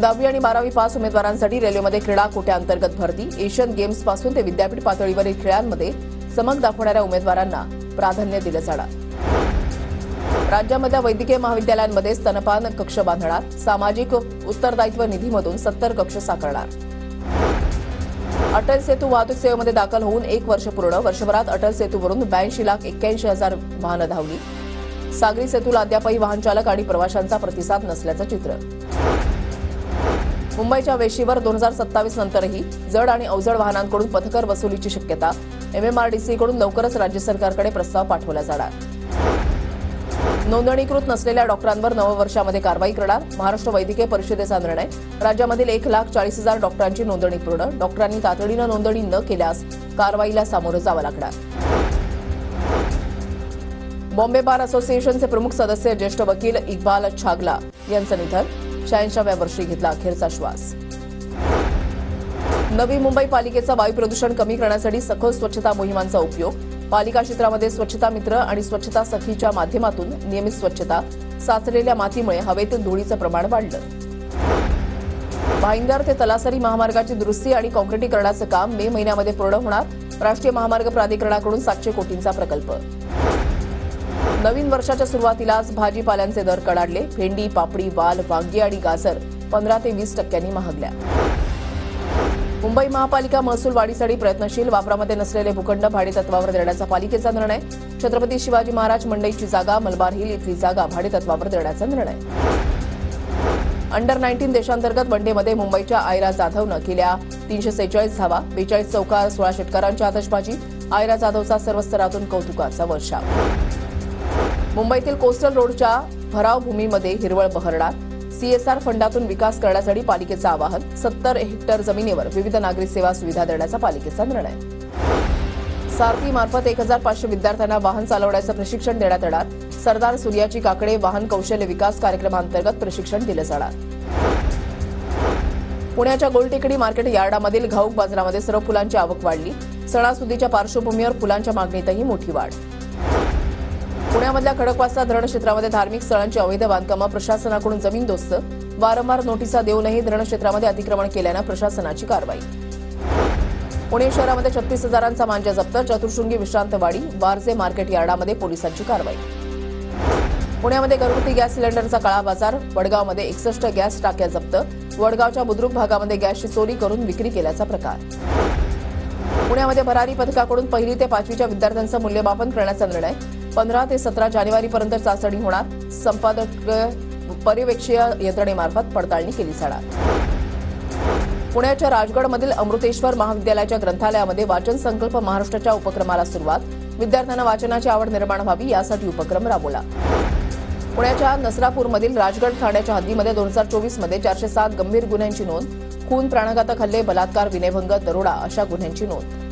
10वी आणि 12वी पास उमेदवारांसाठी रेल्वेमध्ये क्रीडा कोट्याअंतर्गत भरती. एशियन गेम्स पासून ते विद्यापीठ पातळीवरील खेळांमध्ये चमक दाखवणाऱ्या उमेदवारांना प्राधान्य दिलं जाणार. राज्यामधल्या वैद्यकीय महाविद्यालयांमध्ये स्तनपान कक्ष बांधणार. सामाजिक उत्तरदायित्व निधीमधून 70 कक्ष साकारणार. अटल सेतू वाहतूक सेवेमध्ये दाखल होऊन 1 वर्ष पूर्ण. वर्षभरात अटल सेतूवरून 82,81,000 वाहनं धावली. सागरी सेतूला अद्यापही वाहन चालक आणि प्रवाशांचा प्रतिसाद नसल्याचं चित्र. मुंबईच्या वेशीवर 2027 नंतरही जड आणि अवजड वाहनांकडून पथकर वसुलीची शक्यता. MMRDCकडून लवकरच राज्य सरकारकडे प्रस्ताव पाठवला जाणार. नोंदणीकृत नसलेल्या डॉक्टरांवर नववर्षामध्ये कारवाई करणार. महाराष्ट्र वैद्यकीय परिषदेचा निर्णय. राज्यामधील 1,40,000 डॉक्टरांची नोंदणी पूर्ण. डॉक्टरांनी तातडीनं नोंदणी न केल्यास कारवाईला सामोरं जावं लागणार. बॉम्बे बार असोसिएशनचे प्रमुख सदस्य ज्येष्ठ वकील इक्बाल छागला यांचं निधन. 86व्या वर्षी घेतला अखेरचा श्वास. नवी मुंबई पालिकेचा वायू प्रदूषण कमी करण्यासाठी सखोल स्वच्छता मोहिमांचा उपयोग. पालिका क्षेत्रामध्ये स्वच्छता मित्र आणि स्वच्छता सखीच्या माध्यमातून नियमित स्वच्छता. साचलेल्या मातीमुळे हवेतील धुळीचं प्रमाण वाढलं. भाईंदर ते तलासरी महामार्गाची दुरुस्ती आणि काँक्रिटीकरणाचं काम मे महिन्यामध्ये पूर्ण होणार. राष्ट्रीय महामार्ग प्राधिकरणाकडून 700 कोटींचा प्रकल्प. नवीन वर्षाच्या सुरुवातीलाच भाजीपाल्यांचे दर कडाडले. भेंडी, पापडी, वाल, वांगी आणि गाजर 15 ते 20% महागल्या. मुंबई महापालिका महसूल वाढीसाठी प्रयत्नशील. वापरामध्ये नसलेले भूखंड भाडेतत्वावर देण्याचा पालिकेचा निर्णय. छत्रपती शिवाजी महाराज मंडईची जागा मलबार हिल इथली जागा भाडेतत्वावर देण्याचा निर्णय. अंडर 19 देशांतर्गत वनडेमध्ये मुंबईच्या आयरा जाधवनं केल्या 346 धावा. 42 चौकार, 16 षटकारांची आतषबाजी. आयरा जाधवचा सर्व स्तरातून कौतुकाचा वर्षाव. मुंबईतील कोस्टल रोडच्या भराव भूमीमध्ये हिरवळ बहरणार. CSR फंडातून विकास करण्यासाठी पालिकेचं आवाहन. 70 हेक्टर जमिनीवर विविध नागरी सेवा सुविधा देण्याचा पालिकेचा निर्णय. सारथीमार्फत 1,500 विद्यार्थ्यांना वाहन चालवण्याचं प्रशिक्षण देण्यात येणार. सरदार सूर्याची काकडे वाहन कौशल्य विकास कार्यक्रमांतर्गत प्रशिक्षण दिलं जाणार. पुण्याच्या गोलटेकडी मार्केट यार्डामधील घाऊक बाजारामध्ये सर्व फुलांची आवक वाढली. सणासुदीच्या पार्श्वभूमीवर फुलांच्या मागणीतही मोठी वाढ. पुण्यामधल्या खडकवासला धरण क्षेत्रामध्ये धार्मिक स्थळांची अवैध बांधकामं. प्रशासनाकडून जमीनदोस्त. वारंवार नोटिसा देऊनही धरण क्षेत्रामध्ये अतिक्रमण केल्यानं प्रशासनाची कारवाई. पुणे शहरामध्ये 36,000चा मांजा जप्त. चतुर्शृंगी विश्रांतवाडी वारजे मार्केट यार्डामध्ये पोलिसांची कारवाई. पुण्यामध्ये घरगुती गॅस सिलेंडरचा काळा बाजार. वडगावमध्ये 61 गॅस टाक्या जप्त. वडगावच्या बुद्रुक भागामध्ये गॅसची चोरी करून विक्री केल्याचा प्रकार. पुण्यामध्ये भरारी पथकाकडून 1ली ते 5वीच्या विद्यार्थ्यांचं मूल्यमापन करण्याचा निर्णय. 15 ते 17 जानेवारीपर्यंत चाचणी होणार. संपादक पर्यवेक्षीय यंत्रणेमार्फत पडताळणी केली जाणार. पुण्याच्या राजगडमधील अमृतेश्वर महाविद्यालयाच्या ग्रंथालयामध्ये वाचन संकल्प महाराष्ट्राच्या उपक्रमाला सुरुवात. विद्यार्थ्यांना वाचनाची आवड निर्माण व्हावी यासाठी उपक्रम राबवला. पुण्याच्या नसरापूरमधील राजगड ठाण्याच्या हद्दीमध्ये 2024 मध्ये 407 गंभीर गुन्ह्यांची नोंद. खून, प्राणघातक हल्ले, बलात्कार, विनयभंग, दरोडा अशा गुन्ह्यांची नोंद.